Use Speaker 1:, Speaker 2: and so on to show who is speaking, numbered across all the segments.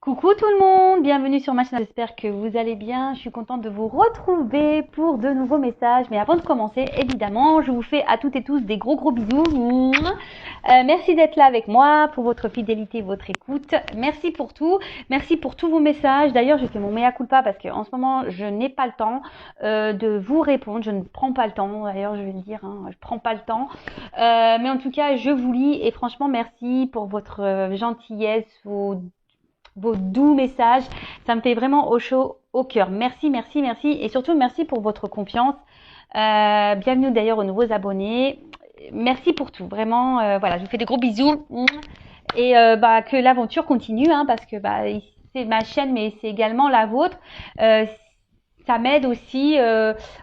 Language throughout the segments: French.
Speaker 1: Coucou tout le monde, bienvenue sur ma chaîne, j'espère que vous allez bien, je suis contente de vous retrouver pour de nouveaux messages, mais avant de commencer, évidemment, je vous fais à toutes et tous des gros bisous. Merci d'être là avec moi, pour votre fidélité, votre écoute, merci pour tout, merci pour tous vos messages. D'ailleurs, je fais mon mea culpa parce qu'en ce moment, je n'ai pas le temps de vous répondre, je ne prends pas le temps, d'ailleurs je vais le dire, je prends pas le temps, mais en tout cas, je vous lis et franchement, merci pour votre gentillesse, vos doux messages. Ça me fait vraiment au chaud au cœur. Merci. Et surtout, merci pour votre confiance. Bienvenue d'ailleurs aux nouveaux abonnés. Merci pour tout. Vraiment, voilà, je vous fais des gros bisous. Et que l'aventure continue, parce que c'est ma chaîne, mais c'est également la vôtre. Ça m'aide aussi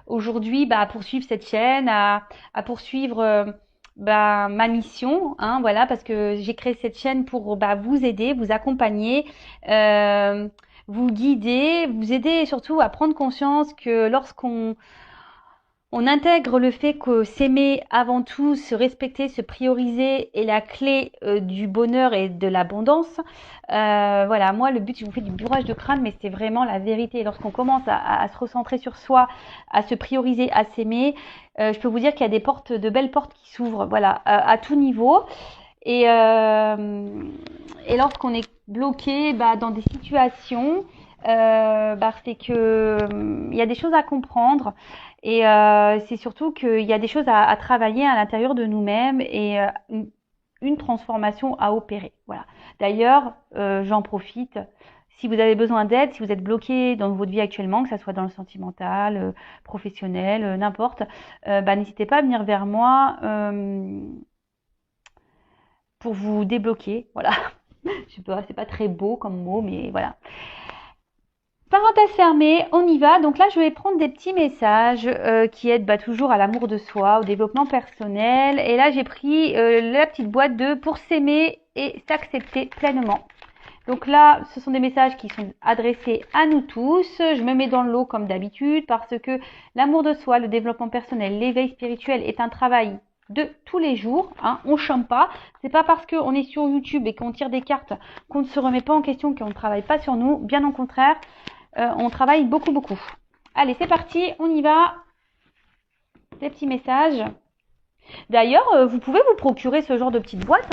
Speaker 1: aujourd'hui à poursuivre cette chaîne, à poursuivre ma mission, voilà, parce que j'ai créé cette chaîne pour vous aider, vous accompagner, vous guider, vous aider surtout à prendre conscience que lorsqu'on intègre le fait que s'aimer avant tout, se respecter, se prioriser est la clé du bonheur et de l'abondance. Voilà, moi le but, je vous fais du bourrage de crâne, mais c'est vraiment la vérité. Lorsqu'on commence à se recentrer sur soi, à se prioriser, à s'aimer, je peux vous dire qu'il y a des portes, de belles portes qui s'ouvrent, voilà, à tout niveau. Et lorsqu'on est bloqué dans des situations, c'est que il y a des choses à comprendre et c'est surtout qu'il y a des choses à travailler à l'intérieur de nous-mêmes et une transformation à opérer. Voilà. D'ailleurs, j'en profite. Si vous avez besoin d'aide, si vous êtes bloqué dans votre vie actuellement, que ça soit dans le sentimental, professionnel, n'importe, n'hésitez pas à venir vers moi pour vous débloquer. Voilà. Je sais pas, c'est pas très beau comme mot, mais voilà. Parenthèse fermée, on y va. Donc là, je vais prendre des petits messages qui aident toujours à l'amour de soi, au développement personnel. Et là, j'ai pris la petite boîte de pour s'aimer et s'accepter pleinement. Donc là, ce sont des messages qui sont adressés à nous tous. Je me mets dans le lot comme d'habitude parce que l'amour de soi, le développement personnel, l'éveil spirituel est un travail de tous les jours. On chôme pas. C'est pas parce qu'on est sur YouTube et qu'on tire des cartes qu'on ne se remet pas en question, qu'on ne travaille pas sur nous. Bien au contraire. On travaille beaucoup. Allez, c'est parti, on y va. Des petits messages. D'ailleurs, vous pouvez vous procurer ce genre de petite boîte.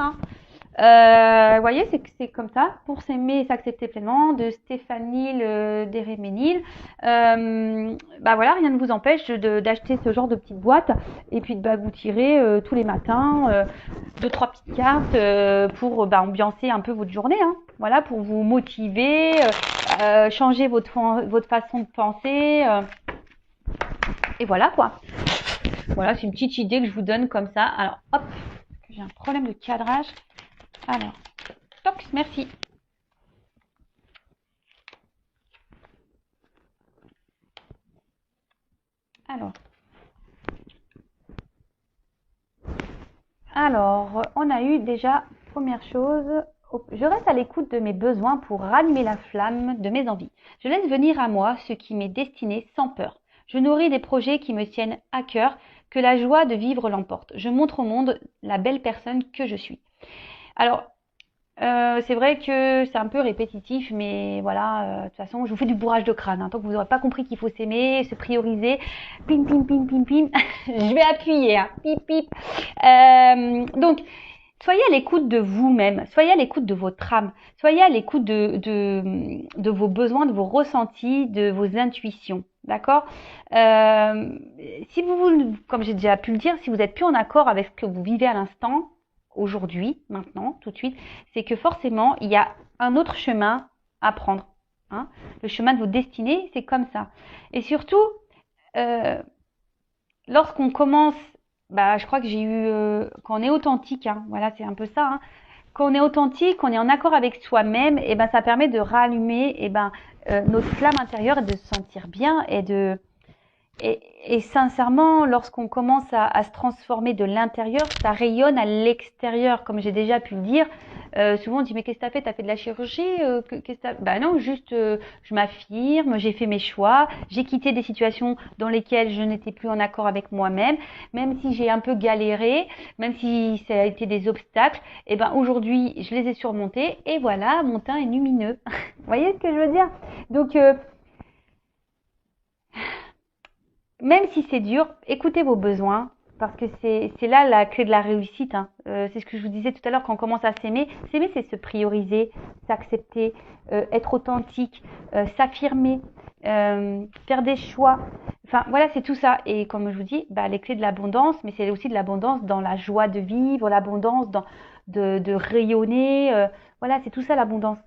Speaker 1: Vous voyez, c'est comme ça. Pour s'aimer et s'accepter pleinement, de Stéphanie Deréménil. Voilà, rien ne vous empêche d'acheter ce genre de petite boîte et puis de vous tirer tous les matins 2-3 petites cartes pour ambiancer un peu votre journée. Voilà, pour vous motiver, changer votre façon de penser. Et voilà quoi. Voilà, c'est une petite idée que je vous donne comme ça. Alors, hop, j'ai un problème de cadrage. Alors, toc, merci. Alors, on a eu déjà, première chose, je reste à l'écoute de mes besoins pour rallumer la flamme de mes envies. Je laisse venir à moi ce qui m'est destiné sans peur. Je nourris des projets qui me tiennent à cœur, que la joie de vivre l'emporte. Je montre au monde la belle personne que je suis. Alors, c'est vrai que c'est un peu répétitif, mais voilà, de toute façon, je vous fais du bourrage de crâne. Tant que vous n'aurez pas compris qu'il faut s'aimer, se prioriser, pim, je vais appuyer, pip, pip. Donc, soyez à l'écoute de vous-même, soyez à l'écoute de votre âme, soyez à l'écoute de vos besoins, de vos ressentis, de vos intuitions. D'accord. Si vous, comme j'ai déjà pu le dire, si vous n'êtes plus en accord avec ce que vous vivez à l'instant, aujourd'hui, maintenant, tout de suite, c'est que forcément, il y a un autre chemin à prendre. Le chemin de vos destinées, c'est comme ça. Et surtout, lorsqu'on commence, je crois que j'ai eu, quand on est authentique, voilà, c'est un peu ça. Quand on est authentique, on est en accord avec soi-même, et ça permet de rallumer notre flamme intérieure et de se sentir bien et de Et sincèrement, lorsqu'on commence à se transformer de l'intérieur, ça rayonne à l'extérieur, comme j'ai déjà pu le dire. Souvent on dit mais qu'est-ce que t'as fait? T'as fait de la chirurgie? Qu'est-ce que bah non, juste je m'affirme, j'ai fait mes choix, j'ai quitté des situations dans lesquelles je n'étais plus en accord avec moi-même, même si j'ai un peu galéré, même si ça a été des obstacles, et ben aujourd'hui je les ai surmontés et voilà, mon teint est lumineux. Vous voyez ce que je veux dire? Donc même si c'est dur, écoutez vos besoins, parce que c'est là la clé de la réussite. Hein. C'est ce que je vous disais tout à l'heure quand on commence à s'aimer. S'aimer, c'est se prioriser, s'accepter, être authentique, s'affirmer, faire des choix. Enfin, voilà, c'est tout ça. Et comme je vous dis, bah, les clés de l'abondance, mais c'est aussi de l'abondance dans la joie de vivre, l'abondance de rayonner. Voilà, c'est tout ça l'abondance.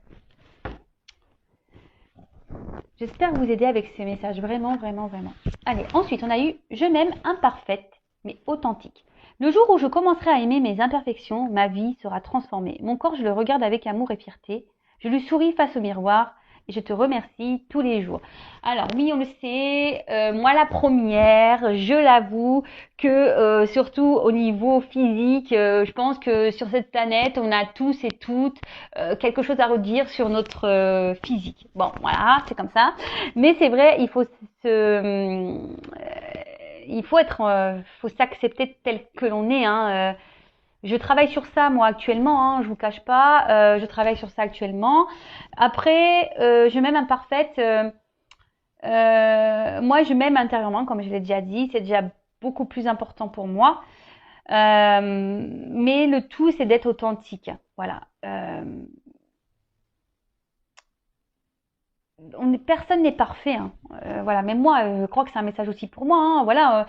Speaker 1: J'espère vous aider avec ces messages, vraiment, vraiment, vraiment. Allez, ensuite, on a eu « Je m'aime imparfaite, mais authentique ». Le jour où je commencerai à aimer mes imperfections, ma vie sera transformée. Mon corps, je le regarde avec amour et fierté. Je lui souris face au miroir et je te remercie tous les jours. Alors oui, on le sait, moi la première, je l'avoue que surtout au niveau physique, je pense que sur cette planète, on a tous et toutes quelque chose à redire sur notre physique. Bon, voilà, c'est comme ça. Mais c'est vrai, il faut être, faut s'accepter tel que l'on est. Hein. Je travaille sur ça moi actuellement, hein, je vous cache pas. Je travaille sur ça actuellement. Après, je m'aime imparfaite. Moi, je m'aime intérieurement, comme je l'ai déjà dit. C'est déjà beaucoup plus important pour moi. Mais le tout, c'est d'être authentique. Voilà. Personne n'est parfait. Hein. Voilà. Même moi, je crois que c'est un message aussi pour moi. Hein. Voilà.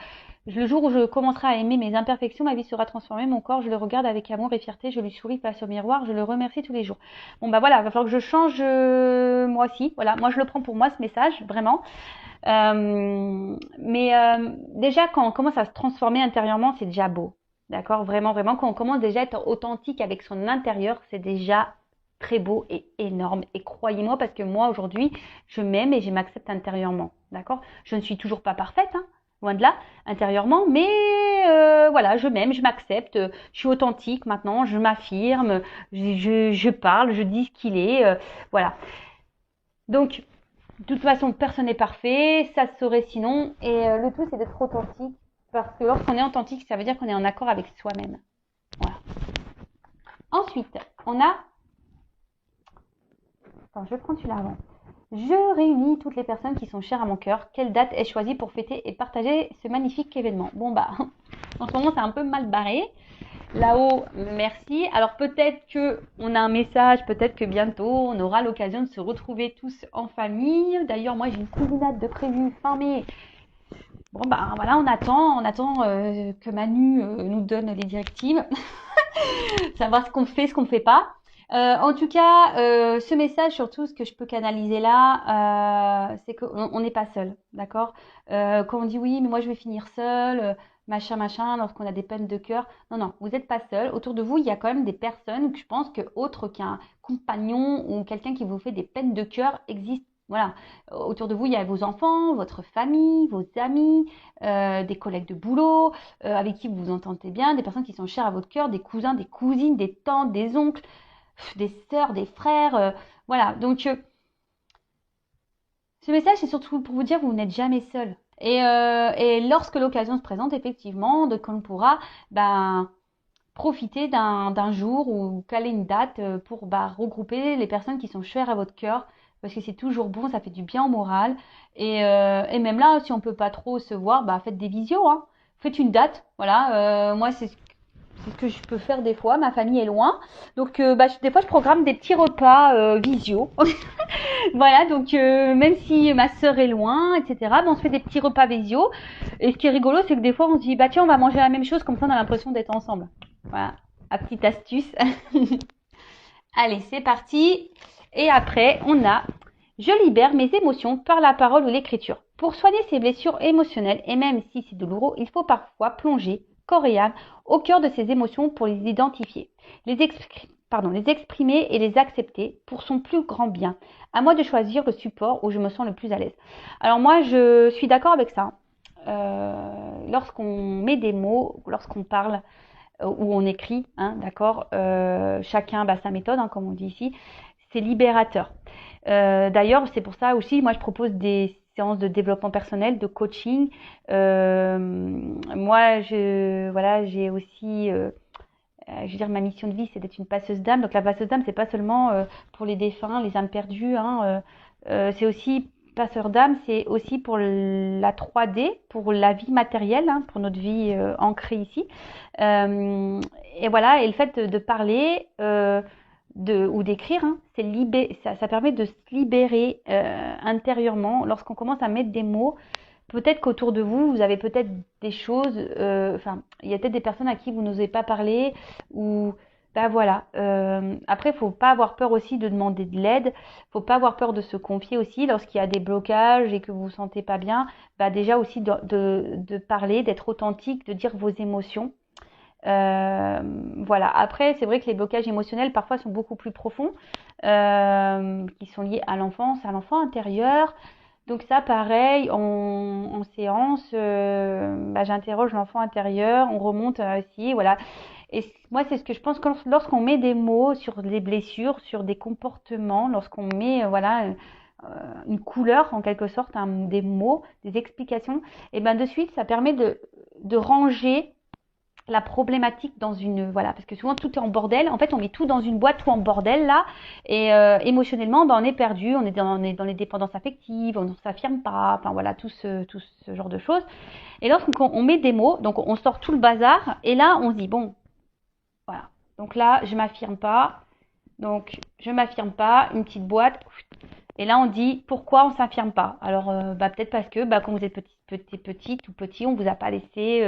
Speaker 1: Le jour où je commencerai à aimer mes imperfections, ma vie sera transformée. Mon corps, je le regarde avec amour et fierté. Je lui souris face au miroir. Je le remercie tous les jours. Bon, bah voilà. Il va falloir que je change moi aussi. Voilà. Moi, je le prends pour moi, ce message, vraiment. Déjà, quand on commence à se transformer intérieurement, c'est déjà beau. D'accord? Vraiment, vraiment. Quand on commence déjà à être authentique avec son intérieur, c'est déjà très beau et énorme. Et croyez-moi, parce que moi, aujourd'hui, je m'aime et je m'accepte intérieurement. D'accord? Je ne suis toujours pas parfaite, hein, loin de là, intérieurement, mais voilà, je m'aime, je m'accepte, je suis authentique maintenant, je m'affirme, je parle, je dis ce qu'il est, voilà. Donc, de toute façon, personne n'est parfait, ça se saurait sinon, et le tout, c'est d'être authentique, parce que lorsqu'on est authentique, ça veut dire qu'on est en accord avec soi-même. Voilà. Ensuite, on a... Attends, je vais prendre celui-là avant. Je réunis toutes les personnes qui sont chères à mon cœur. Quelle date ai-je choisie pour fêter et partager ce magnifique événement? Bon bah, en ce moment c'est un peu mal barré. Là-haut, merci. Alors peut-être que on a un message, peut-être que bientôt on aura l'occasion de se retrouver tous en famille. D'ailleurs, moi j'ai une cousinade de prévu fin mai. Bon bah voilà, on attend que Manu nous donne les directives, savoir ce qu'on fait, ce qu'on fait pas. En tout cas, ce message, surtout, ce que je peux canaliser là, c'est qu'on n'est pas seul, d'accord? Quand on dit oui, mais moi je vais finir seul, machin, lorsqu'on a des peines de cœur. Non, non, vous n'êtes pas seul. Autour de vous, il y a quand même des personnes que je pense que autre qu'un compagnon ou quelqu'un qui vous fait des peines de cœur existent. Voilà. Autour de vous, il y a vos enfants, votre famille, vos amis, des collègues de boulot, avec qui vous vous entendez bien, des personnes qui sont chères à votre cœur, des cousins, des cousines, des tantes, des oncles, des sœurs, des frères. Voilà. Donc, ce message, c'est surtout pour vous dire que vous n'êtes jamais seul. Et lorsque l'occasion se présente, effectivement, de qu'on pourra profiter d'un jour ou caler une date pour regrouper les personnes qui sont chères à votre cœur. Parce que c'est toujours bon, ça fait du bien au moral. Et même là, si on peut pas trop se voir, faites des visios. Hein. Faites une date. Voilà. Moi, c'est ce que je peux faire des fois. Ma famille est loin. Donc, des fois, je programme des petits repas visio. Voilà, donc même si ma sœur est loin, etc., on se fait des petits repas visio. Et ce qui est rigolo, c'est que des fois, on se dit, tiens, on va manger la même chose, comme ça, on a l'impression d'être ensemble. Voilà, la petite astuce. Allez, c'est parti. Et après, on a « Je libère mes émotions par la parole ou l'écriture. Pour soigner ces blessures émotionnelles, et même si c'est douloureux, il faut parfois plonger, corps et âme, au cœur de ces émotions pour les identifier, les exprimer et les accepter pour son plus grand bien. À moi de choisir le support où je me sens le plus à l'aise. » Alors moi, je suis d'accord avec ça. lorsqu'on met des mots, lorsqu'on parle ou on écrit, hein, d'accord, chacun sa méthode, hein, comme on dit ici, c'est libérateur. D'ailleurs, c'est pour ça aussi, moi je propose des séances de développement personnel, de coaching. Moi, j'ai aussi, je veux dire, ma mission de vie, c'est d'être une passeuse d'âme. Donc la passeuse d'âme, c'est pas seulement pour les défunts, les âmes perdues, hein, c'est aussi passeur d'âme, c'est aussi pour la 3D, pour la vie matérielle, hein, pour notre vie ancrée ici. Et voilà, et le fait de parler ou d'écrire, hein, ça permet de se libérer intérieurement. Lorsqu'on commence à mettre des mots, peut-être qu'autour de vous, vous avez peut-être des choses, il y a peut-être des personnes à qui vous n'osez pas parler, ou voilà. Après, faut pas avoir peur aussi de demander de l'aide, faut pas avoir peur de se confier aussi lorsqu'il y a des blocages et que vous vous sentez pas bien. Déjà aussi de parler, d'être authentique, de dire vos émotions. Voilà. Après, c'est vrai que les blocages émotionnels parfois sont beaucoup plus profonds, qui sont liés à l'enfance, à l'enfant intérieur. Donc ça, pareil, en séance, j'interroge l'enfant intérieur, on remonte aussi, voilà. Et moi, c'est ce que je pense que lorsqu'on met des mots sur les blessures, sur des comportements, lorsqu'on met, une couleur en quelque sorte, des mots, des explications, et de suite, ça permet de ranger la problématique dans une, voilà, parce que souvent tout est en bordel. En fait, on met tout dans une boîte, tout en bordel là, et émotionnellement, on est perdu, on est dans les dépendances affectives, on ne s'affirme pas, enfin voilà, tout ce genre de choses. Et lorsqu'on met des mots, donc on sort tout le bazar, et là on se dit bon, voilà, donc là je m'affirme pas, une petite boîte. Et là, on dit pourquoi on s'affirme pas. Alors, peut-être parce que, quand vous êtes petite ou petit, on vous a pas laissé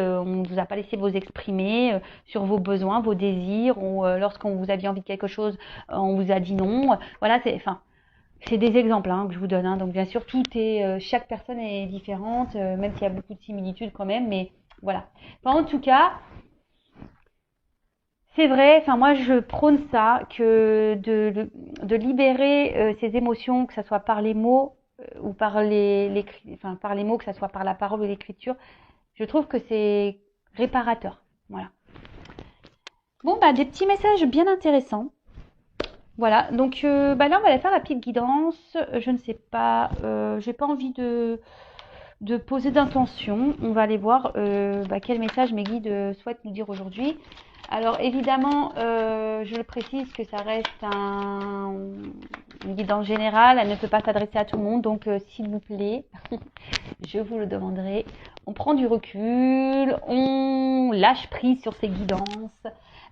Speaker 1: vous exprimer sur vos besoins, vos désirs, ou lorsqu'on vous aviez envie de quelque chose, on vous a dit non. Voilà, c'est des exemples que je vous donne. Donc, bien sûr, chaque personne est différente, même s'il y a beaucoup de similitudes quand même. Mais voilà. En tout cas, c'est vrai, moi je prône ça, que de libérer ces émotions, que ce soit par les mots ou par par les mots, que ce soit par la parole ou l'écriture, je trouve que c'est réparateur. Voilà. Bon, des petits messages bien intéressants. Voilà, donc là on va aller faire la petite guidance. Je ne sais pas, j'ai pas envie de poser d'intention. On va aller voir quel message mes guides souhaitent nous dire aujourd'hui. Alors évidemment, je le précise que ça reste une guidance générale, elle ne peut pas s'adresser à tout le monde, donc s'il vous plaît, je vous le demanderai, on prend du recul, on lâche prise sur ces guidances,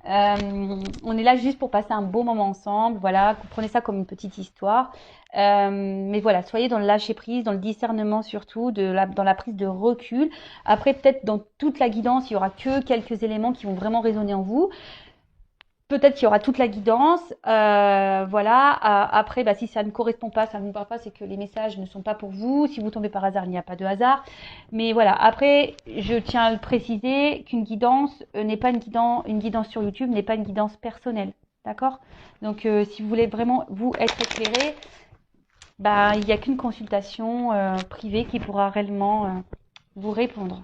Speaker 1: on est là juste pour passer un beau moment ensemble, voilà, prenez ça comme une petite histoire. Mais voilà, soyez dans le lâcher prise, dans le discernement surtout, dans la prise de recul. Après, peut-être dans toute la guidance, il y aura que quelques éléments qui vont vraiment résonner en vous. Peut-être qu'il y aura toute la guidance, voilà. Après, si ça ne correspond pas, ça ne vous parle pas, c'est que les messages ne sont pas pour vous. Si vous tombez par hasard, il n'y a pas de hasard. Mais voilà. Après, je tiens à le préciser qu'une guidance n'est pas une guidance sur YouTube n'est pas une guidance personnelle, d'accord? Donc, si vous voulez vraiment vous être éclairé, il n'y a qu'une consultation privée qui pourra réellement vous répondre.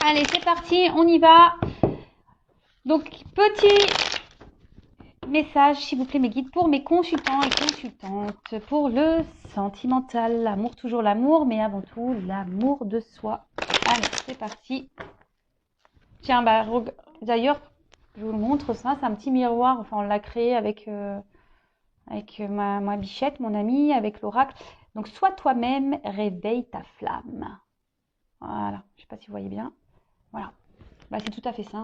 Speaker 1: Allez, c'est parti, on y va. Donc, petit message, s'il vous plaît, mes guides, pour mes consultants et consultantes, pour le sentimental, l'amour, toujours l'amour, mais avant tout, l'amour de soi. Allez, c'est parti. Tiens, d'ailleurs, je vous le montre, ça, c'est un petit miroir, on l'a créé avec ma bichette, mon amie, avec l'oracle. Donc, sois toi-même, réveille ta flamme. Voilà, je ne sais pas si vous voyez bien. Voilà, c'est tout à fait ça.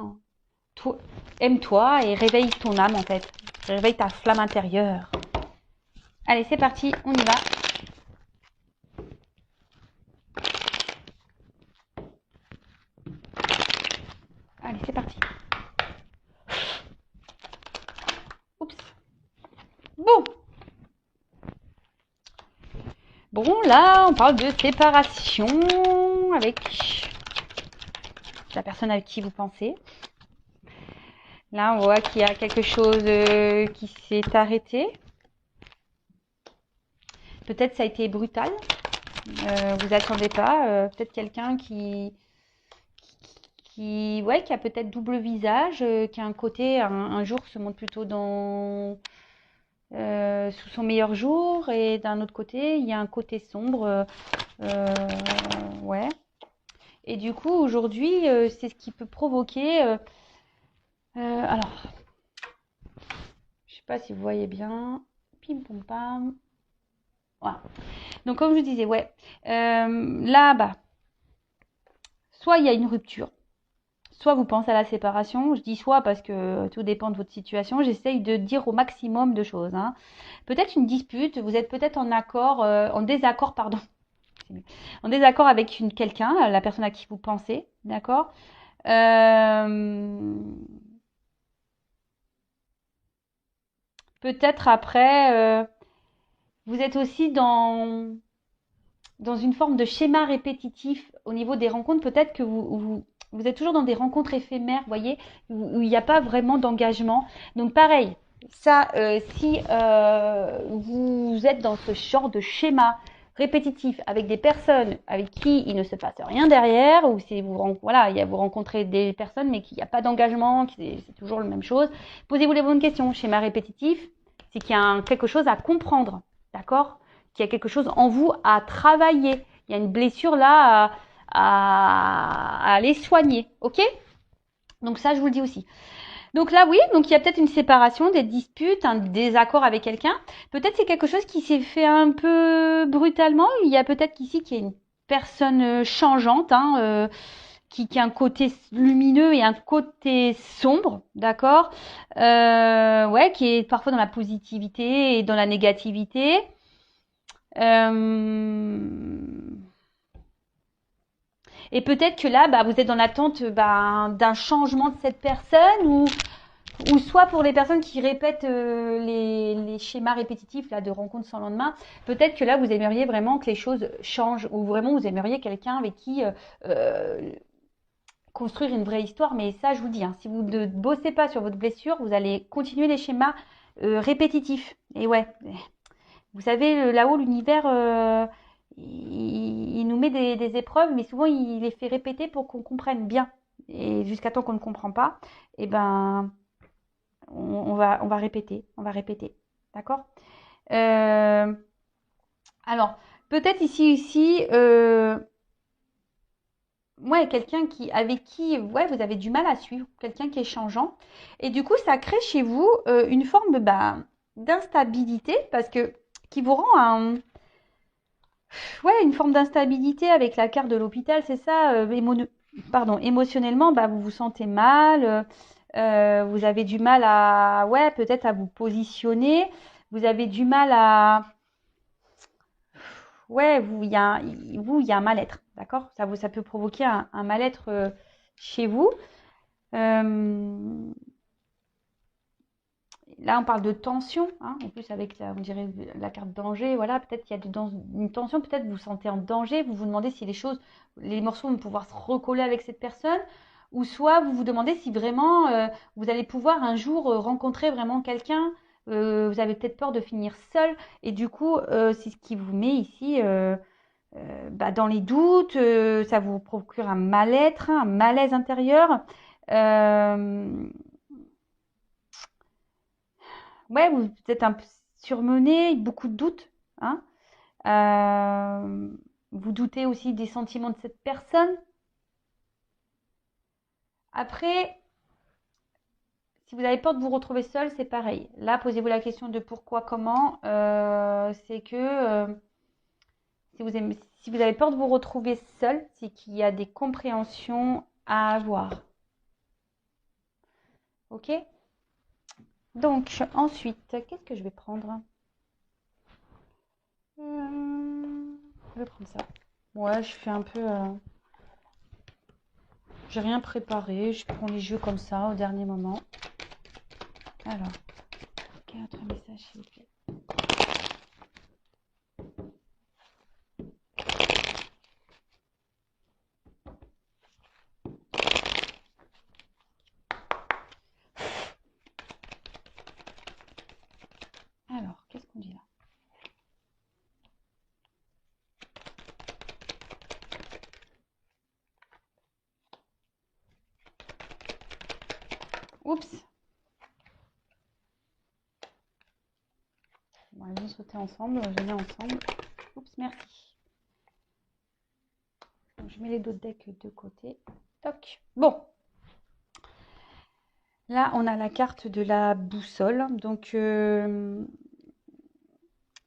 Speaker 1: Aime-toi et réveille ton âme en fait. Réveille ta flamme intérieure. Allez, c'est parti, on y va. Allez, c'est parti. Oups. Bon, là, on parle de séparation avec la personne avec qui vous pensez. Là, on voit qu'il y a quelque chose qui s'est arrêté. Peut-être ça a été brutal. Vous attendez pas. Peut-être quelqu'un ouais, qui a peut-être double visage, qui a un côté, un jour se montre plutôt sous son meilleur jour, et d'un autre côté, il y a un côté sombre. Ouais. Et du coup, aujourd'hui, c'est ce qui peut provoquer. Alors, je sais pas si vous voyez bien. Pim pom pam. Voilà. Donc, comme je vous disais, ouais. Là, bah, soit il y a une rupture, soit vous pensez à la séparation. Je dis soit parce que tout dépend de votre situation. J'essaye de dire au maximum de choses, hein. Peut-être une dispute, vous êtes peut-être en désaccord, pardon. En désaccord avec quelqu'un, la personne à qui vous pensez, d'accord. Peut-être après, vous êtes aussi dans une forme de schéma répétitif au niveau des rencontres. Peut-être que vous êtes toujours dans des rencontres éphémères, vous voyez, où il n'y a pas vraiment d'engagement. Donc pareil, ça, si vous êtes dans ce genre de schéma répétitif avec des personnes avec qui il ne se passe rien derrière, ou si vous rencontrez des personnes mais qu'il n'y a pas d'engagement, c'est toujours la même chose, posez-vous les bonnes questions. Schéma répétitif, c'est qu'il y a quelque chose à comprendre, d'accord, qu'il y a quelque chose en vous à travailler. Il y a une blessure là à aller soigner, ok? Donc ça, je vous le dis aussi. Donc là, oui, donc il y a peut-être une séparation, des disputes, un désaccord avec quelqu'un. Peut-être c'est quelque chose qui s'est fait un peu brutalement. Il y a peut-être qu'ici qu'il y a une personne changeante, hein, qui a un côté lumineux et un côté sombre, d'accord, ouais, qui est parfois dans la positivité et dans la négativité. Et peut-être que là, bah, vous êtes dans l'attente d'un changement de cette personne, ou soit pour les personnes qui répètent les schémas répétitifs là, de rencontres sans lendemain, peut-être que là, vous aimeriez vraiment que les choses changent, ou vraiment vous aimeriez quelqu'un avec qui construire une vraie histoire. Mais ça, je vous dis, hein, si vous ne bossez pas sur votre blessure, vous allez continuer les schémas répétitifs. Et ouais, vous savez, là-haut, l'univers, il nous met des épreuves, mais souvent, il les fait répéter pour qu'on comprenne bien. Et jusqu'à temps qu'on ne comprend pas, eh ben, on va répéter, on va répéter. D'accord. Alors, peut-être ici, ouais, quelqu'un avec qui ouais, vous avez du mal à suivre, quelqu'un qui est changeant. Et du coup, ça crée chez vous une forme d'instabilité, parce que qui vous rend ouais, une forme d'instabilité avec la carte de l'hôpital, c'est ça. Émotionnellement, bah, vous vous sentez mal. Vous avez du mal ouais, peut-être à vous positionner. Vous avez du mal ouais, il y a un mal-être, d'accord? Ça peut provoquer un mal-être chez vous. Euh, Là, on parle de tension, hein, en plus avec on dirait la carte danger, voilà, peut-être qu'il y a une tension, peut-être vous vous sentez en danger, vous vous demandez si les morceaux vont pouvoir se recoller avec cette personne, ou soit vous vous demandez si vraiment vous allez pouvoir un jour rencontrer vraiment quelqu'un. Vous avez peut-être peur de finir seul, et du coup, c'est ce qui vous met ici dans les doutes. Ça vous procure un mal-être, un malaise intérieur. Euh, ouais, vous êtes un peu surmené, beaucoup de doutes, hein. Euh, Vous doutez aussi des sentiments de cette personne. Après, si vous avez peur de vous retrouver seul, c'est pareil. Là, posez-vous la question de pourquoi, comment. C'est que si vous avez peur de vous retrouver seul, c'est qu'il y a des compréhensions à avoir. Ok? Donc, ensuite, qu'est-ce que je vais prendre? Je vais prendre ça. Ouais, je fais un peu. J'ai rien préparé, je prends les jeux comme ça au dernier moment. Alors, quel autre message s'il vous plaît? Alors, qu'est-ce qu'on dit là? Oups. Bon, ils vont sauter ensemble. Je les mets ensemble. Oups, merci. Donc, je mets les deux decks de côté. Toc. Bon. Là, on a la carte de la boussole. Donc,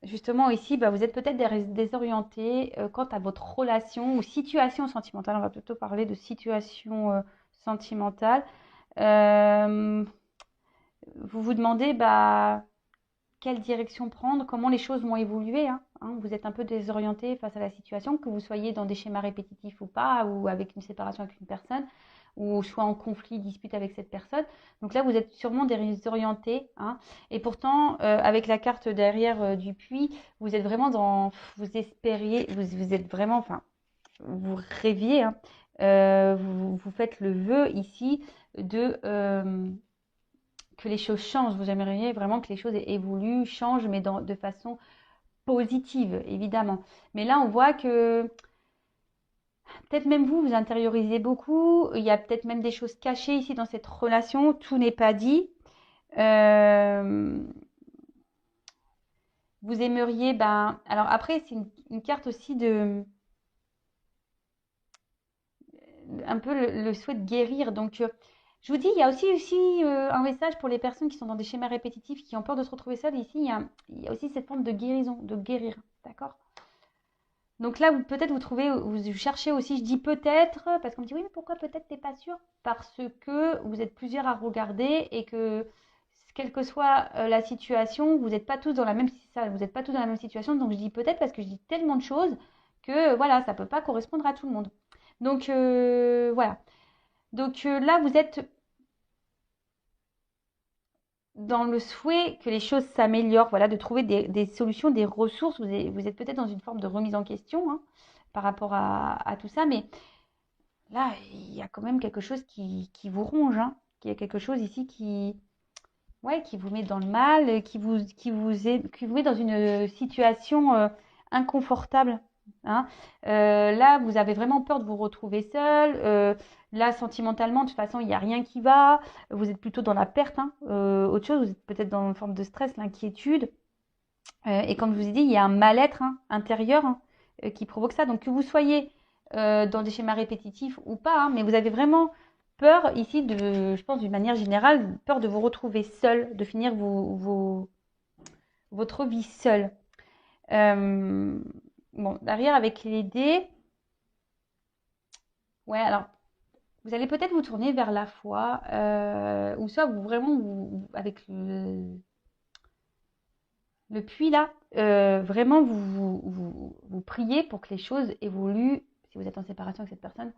Speaker 1: justement, ici, bah, vous êtes peut-être désorienté quant à votre relation ou situation sentimentale. On va plutôt parler de situation sentimentale. Vous vous demandez bah, quelle direction prendre, comment les choses vont évoluer. Hein. Vous êtes un peu désorienté face à la situation, que vous soyez dans des schémas répétitifs ou pas, ou avec une séparation avec une personne, ou soit en conflit, dispute avec cette personne. Donc là, vous êtes sûrement désorienté. Hein. Et pourtant, avec la carte derrière du puits, vous êtes vraiment dans... Vous espériez, vous êtes vraiment... Enfin, vous rêviez. Hein. Vous faites le vœu ici de... que les choses changent. Vous aimeriez vraiment que les choses évoluent, changent, mais de façon positive, évidemment. Mais là, on voit que peut-être même vous, vous intériorisez beaucoup. Il y a peut-être même des choses cachées ici dans cette relation. Tout n'est pas dit. Vous aimeriez, ben, alors après, c'est une carte aussi de un peu le souhait de guérir. Donc, je vous dis, il y a aussi un message pour les personnes qui sont dans des schémas répétitifs, qui ont peur de se retrouver seules. Ici, il y a aussi cette forme de guérison, de guérir. D'accord? Donc là, peut-être vous cherchez aussi, je dis peut-être, parce qu'on me dit oui, mais pourquoi peut-être t'es pas sûr? Parce que vous êtes plusieurs à regarder et que quelle que soit la situation, vous n'êtes pas tous dans la même vous n'êtes pas tous dans la même situation. Donc je dis peut-être parce que je dis tellement de choses que voilà, ça peut pas correspondre à tout le monde. Donc voilà. Donc là, vous êtes dans le souhait que les choses s'améliorent, voilà, de trouver des solutions, des ressources. Vous êtes peut-être dans une forme de remise en question hein, par rapport à tout ça, mais là, il y a quand même quelque chose qui vous ronge, hein. Il y a quelque chose ici ouais, qui vous met dans le mal, qui vous met dans une situation inconfortable. Hein. Là, vous avez vraiment peur de vous retrouver seul. Là, sentimentalement, de toute façon, il n'y a rien qui va. Vous êtes plutôt dans la perte. Hein. Autre chose, vous êtes peut-être dans une forme de stress, l'inquiétude. Et comme je vous ai dit, il y a un mal-être hein, intérieur hein, qui provoque ça. Donc, que vous soyez dans des schémas répétitifs ou pas, hein, mais vous avez vraiment peur ici, je pense d'une manière générale, peur de vous retrouver seul, de finir votre vie seul. Bon, derrière avec les dés, ouais, alors vous allez peut-être vous tourner vers la foi, ou soit avec le puits là, vraiment vous priez pour que les choses évoluent, si vous êtes en séparation avec cette personne,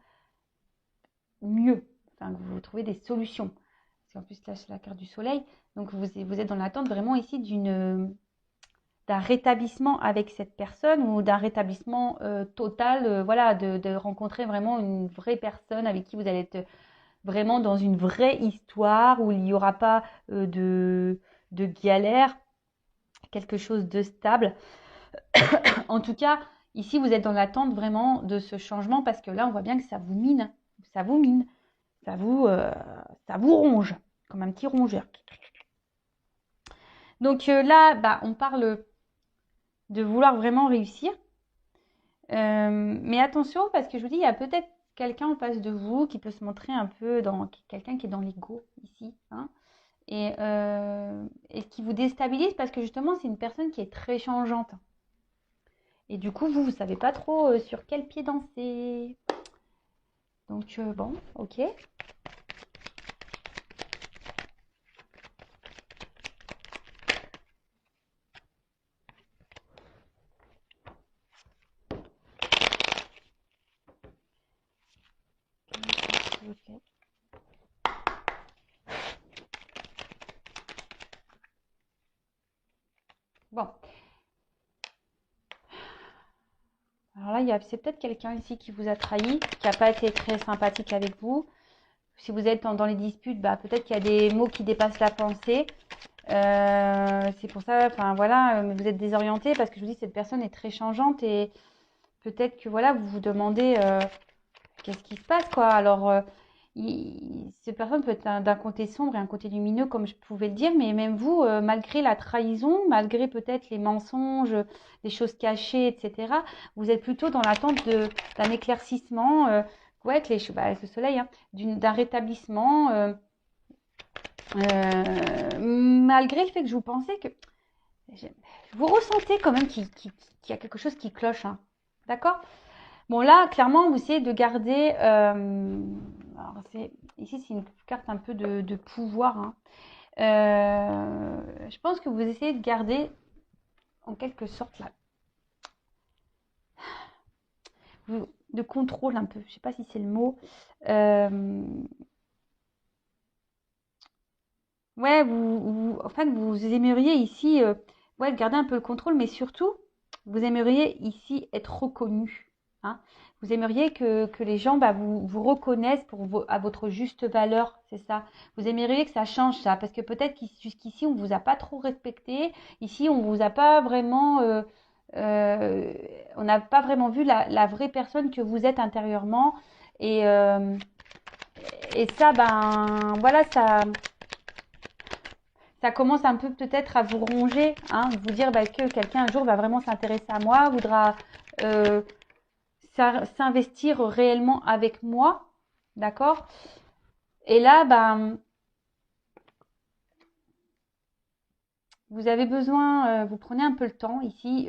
Speaker 1: mieux, enfin que vous trouvez des solutions. Parce qu'en plus là c'est la carte du soleil, donc vous êtes dans l'attente vraiment ici d'un rétablissement avec cette personne ou d'un rétablissement total, voilà, de rencontrer vraiment une vraie personne avec qui vous allez être vraiment dans une vraie histoire où il n'y aura pas de galère, quelque chose de stable. En tout cas, ici, vous êtes dans l'attente vraiment de ce changement parce que là, on voit bien que ça vous mine, ça vous mine, ça vous ronge, comme un petit rongeur. Donc là, bah, on parle de vouloir vraiment réussir. Mais attention, parce que je vous dis, il y a peut-être quelqu'un en face de vous qui peut se montrer un peu dans quelqu'un qui est dans l'ego ici, hein, et qui vous déstabilise parce que justement, c'est une personne qui est très changeante. Et du coup, vous ne savez pas trop sur quel pied danser. Donc, bon, ok. Ok. Bon. Alors là, c'est peut-être quelqu'un ici qui vous a trahi, qui n'a pas été très sympathique avec vous. Si vous êtes dans les disputes, bah, peut-être qu'il y a des mots qui dépassent la pensée. C'est pour ça, enfin voilà, vous êtes désorienté parce que je vous dis, cette personne est très changeante et peut-être que voilà, vous vous demandez qu'est-ce qui se passe quoi. Alors, cette personne peut être d'un côté sombre et un côté lumineux, comme je pouvais le dire, mais même vous, malgré la trahison, malgré peut-être les mensonges, les choses cachées, etc., vous êtes plutôt dans l'attente d'un éclaircissement, ouais, avec avec le soleil, hein, d'un rétablissement, malgré le fait que je vous pensais que vous ressentez quand même qu'il y a quelque chose qui cloche, hein. D'accord? Bon, là, clairement, vous essayez de garder. Alors ici, c'est une carte un peu de pouvoir, hein. Je pense que vous essayez de garder, en quelque sorte, là, de contrôle un peu. Je ne sais pas si c'est le mot. Euh, ouais, en fait, vous aimeriez ici, ouais, garder un peu le contrôle, mais surtout, vous aimeriez ici être reconnu, hein. Vous aimeriez que les gens vous reconnaissent à votre juste valeur, c'est ça. Vous aimeriez que ça change ça, parce que peut-être jusqu'ici, on vous a pas trop respecté. Ici, on vous a pas vraiment, euh, on n'a pas vraiment vu la vraie personne que vous êtes intérieurement. Et, euh, et ça, ben, voilà, ça commence un peu peut-être à vous ronger, hein, vous dire que quelqu'un un jour va vraiment s'intéresser à moi, voudra euh, s'investir réellement avec moi, d'accord? Et là, ben, vous avez besoin, vous prenez un peu le temps ici,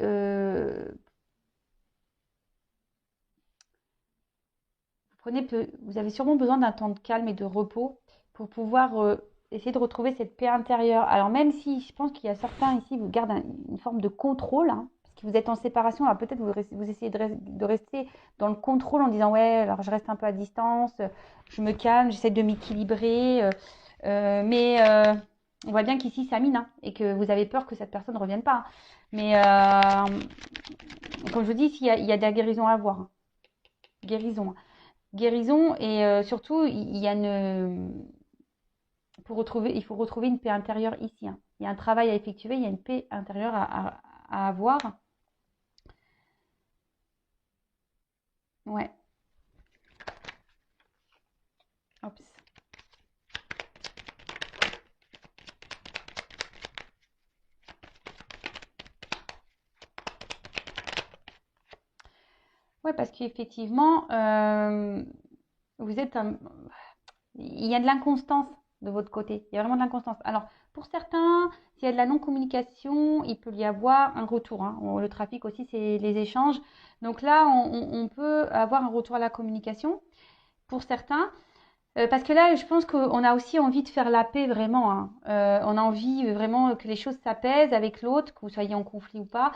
Speaker 1: vous avez sûrement besoin d'un temps de calme et de repos pour pouvoir essayer de retrouver cette paix intérieure. Alors même si je pense qu'il y a certains ici, vous gardent une forme de contrôle, hein, parce que vous êtes en séparation, alors peut-être vous essayez de rester dans le contrôle en disant ouais, alors je reste un peu à distance, je me calme, j'essaie de m'équilibrer, mais on voit bien qu'ici ça mine, hein, et que vous avez peur que cette personne ne revienne pas, hein. Mais comme je vous dis, il y a de la guérison à avoir, hein. Guérison, hein. Guérison et surtout, il y a il faut retrouver une paix intérieure ici, hein. Il y a un travail à effectuer, il y a une paix intérieure à avoir. Ouais. Oups. Ouais, parce qu'effectivement, vous êtes il y a de l'inconstance de votre côté. Il y a vraiment de l'inconstance. Alors, pour certains, s'il y a de la non-communication, il peut y avoir un retour, hein. Le trafic aussi, c'est les échanges. Donc là, on peut avoir un retour à la communication pour certains. Parce que là, je pense qu'on a aussi envie de faire la paix vraiment, hein. On a envie vraiment que les choses s'apaisent avec l'autre, que vous soyez en conflit ou pas,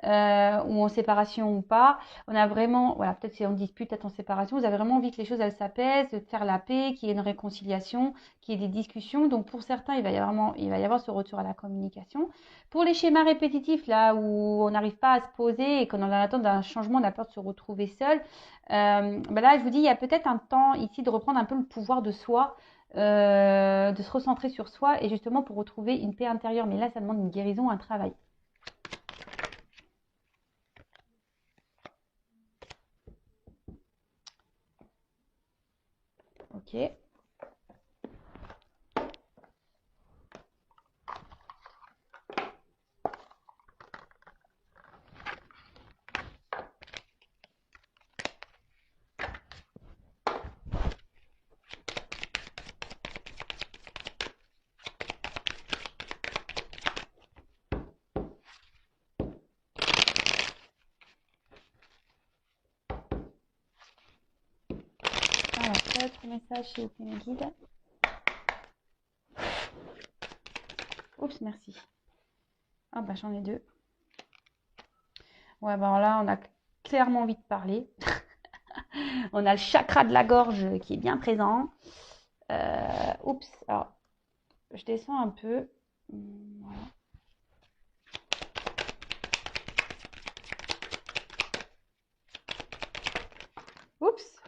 Speaker 1: ou en séparation ou pas. On a vraiment, voilà, peut-être si on dispute, peut-être en séparation, vous avez vraiment envie que les choses elles s'apaisent, de faire la paix, qu'il y ait une réconciliation, qu'il y ait des discussions. Donc pour certains, il va y avoir ce retour à la communication. Pour les schémas répétitifs, là où on n'arrive pas à se poser et qu'on est en attente d'un changement, on a peur de se retrouver seul. Là, je vous dis, il y a peut-être un temps ici de reprendre un peu le pouvoir de soi, de se recentrer sur soi et justement pour retrouver une paix intérieure. Mais là, ça demande une guérison, un travail. Ok. Alors, quel autre message chez mes guides? Oups, merci. Ah bah j'en ai deux. Ouais, bah là, on a clairement envie de parler. On a le chakra de la gorge qui est bien présent. Oups, alors je descends un peu. Voilà. Oups.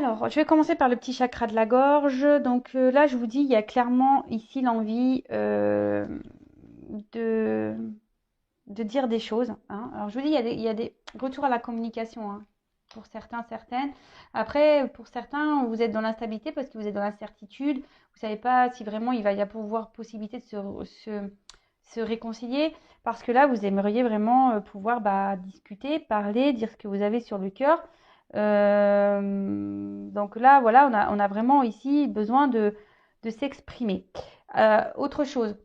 Speaker 1: Alors, je vais commencer par le petit chakra de la gorge. Donc là, je vous dis, il y a clairement ici l'envie de, de dire des choses, hein. Alors, je vous dis, il y a des retours à la communication, hein, pour certains, certaines. Après, pour certains, vous êtes dans l'instabilité parce que vous êtes dans l'incertitude. Vous ne savez pas si vraiment il va y avoir possibilité de se réconcilier. Parce que là, vous aimeriez vraiment pouvoir discuter, parler, dire ce que vous avez sur le cœur. Donc là, voilà, on a vraiment ici besoin de s'exprimer. Autre chose.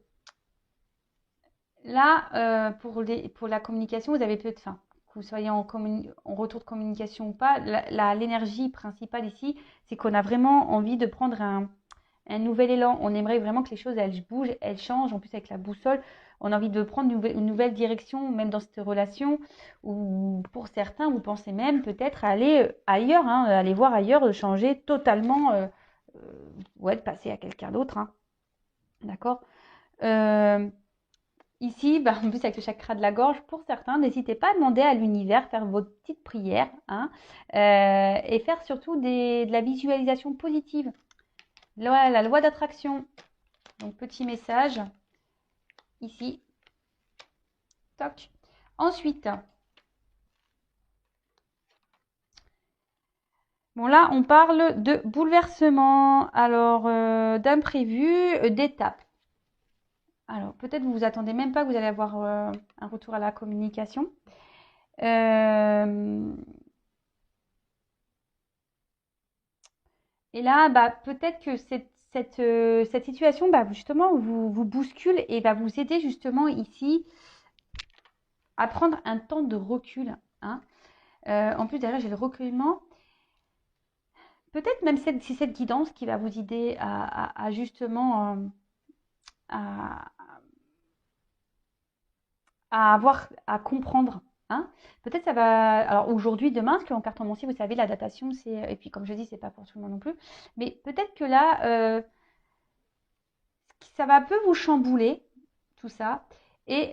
Speaker 1: Là, pour la communication, vous avez peut-être faim. Que vous soyez en retour de communication ou pas, l'énergie principale ici, c'est qu'on a vraiment envie de prendre un nouvel élan. On aimerait vraiment que les choses, elles bougent, elles changent. En plus, avec la boussole, on a envie de prendre une nouvelle direction, même dans cette relation. Ou pour certains, vous pensez même peut-être aller ailleurs, hein, aller voir ailleurs, changer totalement, ouais, de passer à quelqu'un d'autre, hein. D'accord. Ici, en plus avec le chakra de la gorge, pour certains, n'hésitez pas à demander à l'univers, faire votre petite prière, hein, et faire surtout de la visualisation positive. La loi d'attraction. Donc, petit message ici. Toc. Ensuite, bon là, on parle de bouleversement, alors d'imprévu, d'étapes. Alors, peut-être vous vous attendez même pas que vous allez avoir un retour à la communication. Et là, peut-être que cette situation, justement, vous bouscule et va vous aider justement ici à prendre un temps de recul, hein. En plus, derrière, j'ai le recueillement. Peut-être même c'est cette guidance qui va vous aider à justement à, à comprendre, hein. Peut-être ça va. Alors aujourd'hui, demain, parce qu'en cartomancie, vous savez, la datation, c'est. Et puis, comme je dis, c'est pas pour tout le monde non plus. Mais peut-être que là, ça va un peu vous chambouler, tout ça. Et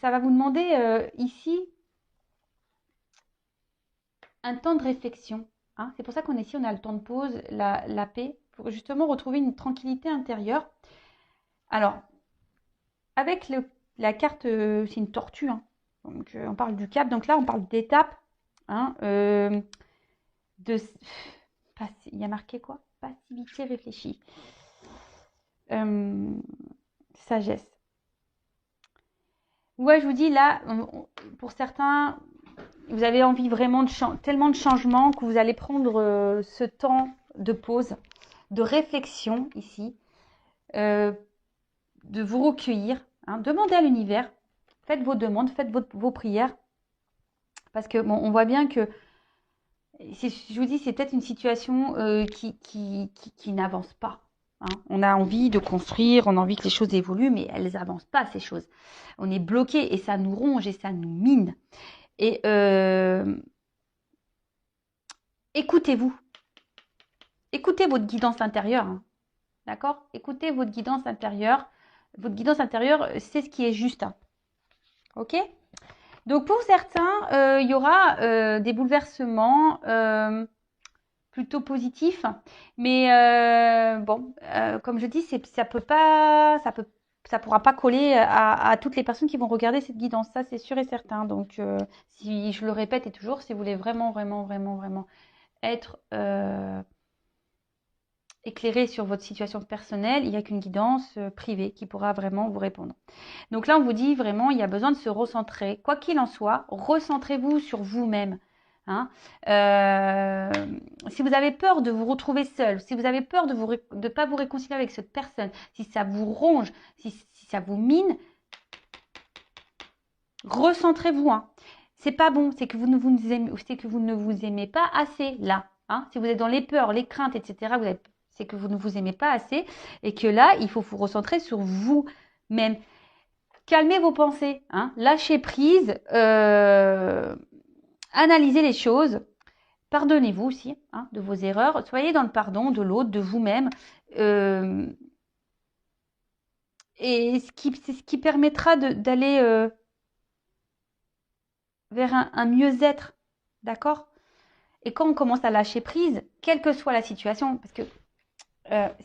Speaker 1: ça va vous demander ici un temps de réflexion, hein. C'est pour ça qu'on est ici, on a le temps de pause, la paix, pour justement retrouver une tranquillité intérieure. Alors, avec la carte, c'est une tortue, hein. Donc, on parle du cap. Donc là, on parle d'étapes, hein, il y a marqué quoi? Passivité réfléchie. Sagesse. Ouais, je vous dis là, pour certains, vous avez envie vraiment tellement de changements que vous allez prendre ce temps de pause, de réflexion ici, de vous recueillir, hein. Demandez à l'univers, faites vos demandes, faites vos prières, parce que bon, on voit bien que, je vous dis, c'est peut-être une situation qui n'avance pas, hein. On a envie de construire, on a envie que les choses évoluent, mais elles n'avancent pas, ces choses. On est bloqué et ça nous ronge et ça nous mine. Et écoutez-vous. Écoutez votre guidance intérieure, hein. D'accord? Écoutez votre guidance intérieure. Votre guidance intérieure, c'est ce qui est juste, hein. Ok? Donc pour certains, il y aura des bouleversements plutôt positifs. Mais bon, comme je dis, ça pourra pas coller à toutes les personnes qui vont regarder cette guidance. Ça, c'est sûr et certain. Donc, si je le répète et toujours, si vous voulez vraiment, vraiment, vraiment, vraiment être éclairé sur votre situation personnelle, il n'y a qu'une guidance privée qui pourra vraiment vous répondre. Donc là, on vous dit vraiment, il y a besoin de se recentrer. Quoi qu'il en soit, recentrez-vous sur vous-même, hein. Si vous avez peur de vous retrouver seul, si vous avez peur de ne pas vous réconcilier avec cette personne, si ça vous ronge, si ça vous mine, recentrez-vous, hein. C'est pas bon, c'est que vous ne vous aimez pas assez là, hein. Si vous êtes dans les peurs, les craintes, etc., c'est que vous ne vous aimez pas assez et que là, il faut vous recentrer sur vous-même. Calmez vos pensées, hein. Lâchez prise, analysez les choses, pardonnez-vous aussi, hein, de vos erreurs, soyez dans le pardon de l'autre, de vous-même, et c'est ce qui permettra d'aller vers un mieux-être, d'accord? Et quand on commence à lâcher prise, quelle que soit la situation, parce que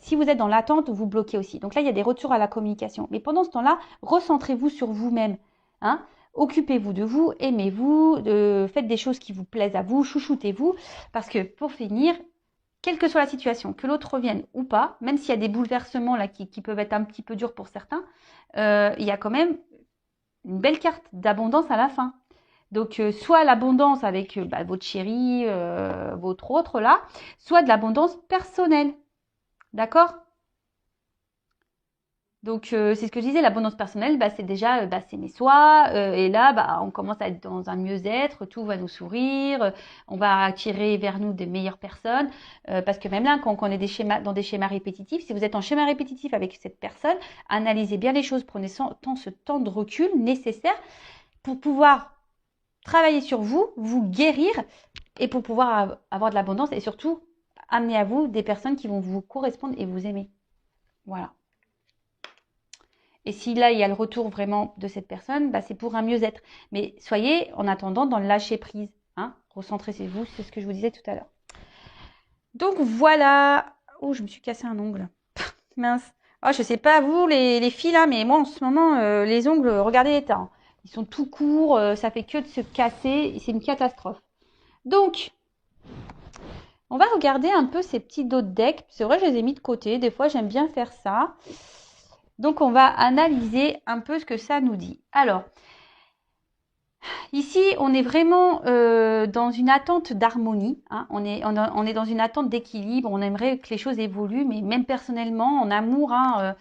Speaker 1: si vous êtes dans l'attente, vous bloquez aussi. Donc là, il y a des retours à la communication. Mais pendant ce temps-là, recentrez-vous sur vous-même. Hein. Occupez-vous de vous, aimez-vous, faites des choses qui vous plaisent à vous, chouchoutez-vous. Parce que pour finir, quelle que soit la situation, que l'autre revienne ou pas, même s'il y a des bouleversements là qui peuvent être un petit peu durs pour certains, il y a quand même une belle carte d'abondance à la fin. Donc, soit l'abondance avec votre chéri, votre autre là, soit de l'abondance personnelle. D'accord? Donc, c'est ce que je disais, l'abondance personnelle, c'est déjà s'aimer soi. Et là, on commence à être dans un mieux-être, tout va nous sourire, on va attirer vers nous des meilleures personnes. Parce que même là, quand on est dans des schémas répétitifs, si vous êtes en schéma répétitif avec cette personne, analysez bien les choses, prenez ce temps de recul nécessaire pour pouvoir travailler sur vous, vous guérir et pour pouvoir avoir de l'abondance et surtout amener à vous des personnes qui vont vous correspondre et vous aimer. Voilà. Et si là, il y a le retour vraiment de cette personne, c'est pour un mieux-être. Mais soyez en attendant dans le lâcher-prise. Hein. Recentrez-vous, c'est ce que je vous disais tout à l'heure. Donc voilà. Oh, je me suis cassé un ongle. Mince. Oh, je sais pas vous, les filles là, mais moi en ce moment, les ongles, regardez l'état. Hein. Ils sont tout courts, ça fait que de se casser. C'est une catastrophe. Donc, on va regarder un peu ces petits dos de deck. C'est vrai, je les ai mis de côté. Des fois, j'aime bien faire ça. Donc, on va analyser un peu ce que ça nous dit. Alors, ici, on est vraiment dans une attente d'harmonie. Hein. On est dans une attente d'équilibre. On aimerait que les choses évoluent, mais même personnellement, en amour. Hein,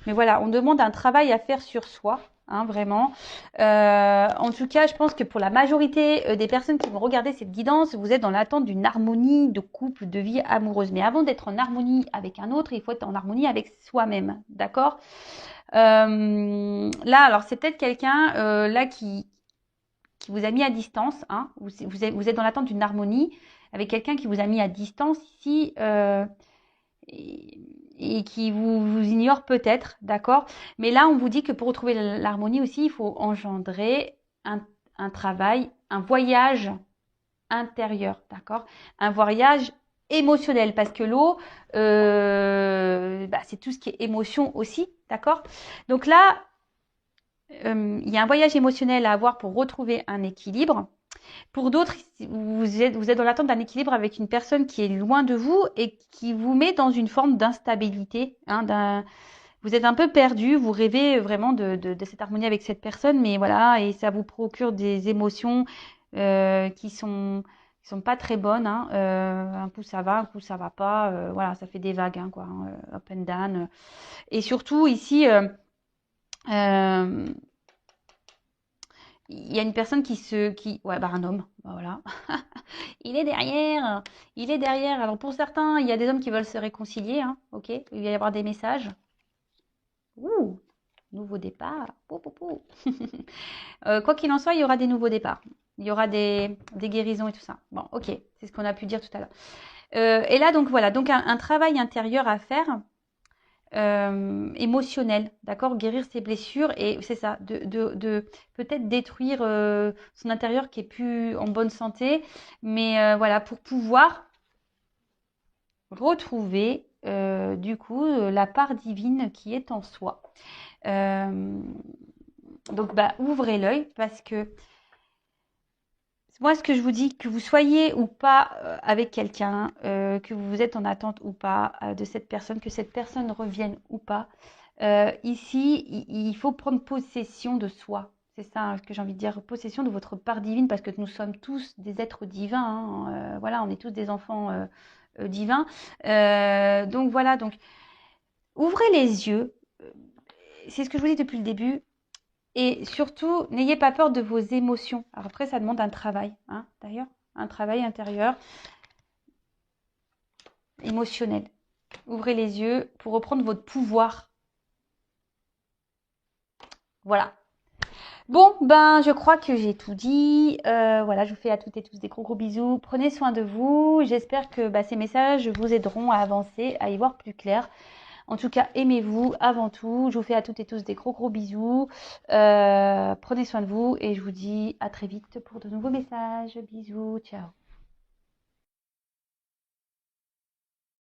Speaker 1: mais voilà, on demande un travail à faire sur soi. Hein, vraiment. En tout cas, je pense que pour la majorité des personnes qui vont regarder cette guidance, vous êtes dans l'attente d'une harmonie de couple, de vie amoureuse. Mais avant d'être en harmonie avec un autre, il faut être en harmonie avec soi-même. D'accord? Là, alors c'est peut-être quelqu'un là qui vous a mis à distance. Hein, vous êtes dans l'attente d'une harmonie avec quelqu'un qui vous a mis à distance ici. Et qui vous ignore peut-être, d'accord? Mais là, on vous dit que pour retrouver l'harmonie aussi, il faut engendrer un travail, un voyage intérieur, d'accord? Un voyage émotionnel, parce que l'eau, c'est tout ce qui est émotion aussi, d'accord? Donc là, il y a un voyage émotionnel à avoir pour retrouver un équilibre. Pour d'autres, vous êtes dans l'attente d'un équilibre avec une personne qui est loin de vous et qui vous met dans une forme d'instabilité. Hein, vous êtes un peu perdu, vous rêvez vraiment de cette harmonie avec cette personne, mais voilà, et ça vous procure des émotions qui sont pas très bonnes. Hein. Un coup ça va, un coup ça va pas. Voilà, ça fait des vagues, hein, quoi, hein, up and down. Et surtout ici, il y a une personne un homme, voilà. Il est derrière, il est derrière. Alors pour certains, il y a des hommes qui veulent se réconcilier, hein, ok. Il va y avoir des messages. Ouh, nouveau départ. Pou, pou, pou. Quoi qu'il en soit, il y aura des nouveaux départs. Il y aura des guérisons et tout ça. Bon, ok, c'est ce qu'on a pu dire tout à l'heure. Et là, donc voilà, donc un travail intérieur à faire. Émotionnel, d'accord, guérir ses blessures et c'est ça, de peut-être détruire son intérieur qui est plus en bonne santé, mais voilà, pour pouvoir retrouver du coup la part divine qui est en soi. Donc ouvrez l'œil parce que moi, ce que je vous dis, que vous soyez ou pas avec quelqu'un, que vous êtes en attente ou pas de cette personne, que cette personne revienne ou pas, ici, il faut prendre possession de soi. C'est ça hein, que j'ai envie de dire, possession de votre part divine, parce que nous sommes tous des êtres divins. Hein, voilà, on est tous des enfants divins. Donc voilà, donc ouvrez les yeux. C'est ce que je vous dis depuis le début. Et surtout, n'ayez pas peur de vos émotions. Alors après, ça demande un travail, hein, d'ailleurs, un travail intérieur, émotionnel. Ouvrez les yeux pour reprendre votre pouvoir. Voilà. Bon, je crois que j'ai tout dit. Voilà, je vous fais à toutes et tous des gros bisous. Prenez soin de vous. J'espère que ces messages vous aideront à avancer, à y voir plus clair. En tout cas, aimez-vous avant tout. Je vous fais à toutes et tous des gros bisous. Prenez soin de vous et je vous dis à très vite pour de nouveaux messages. Bisous, ciao.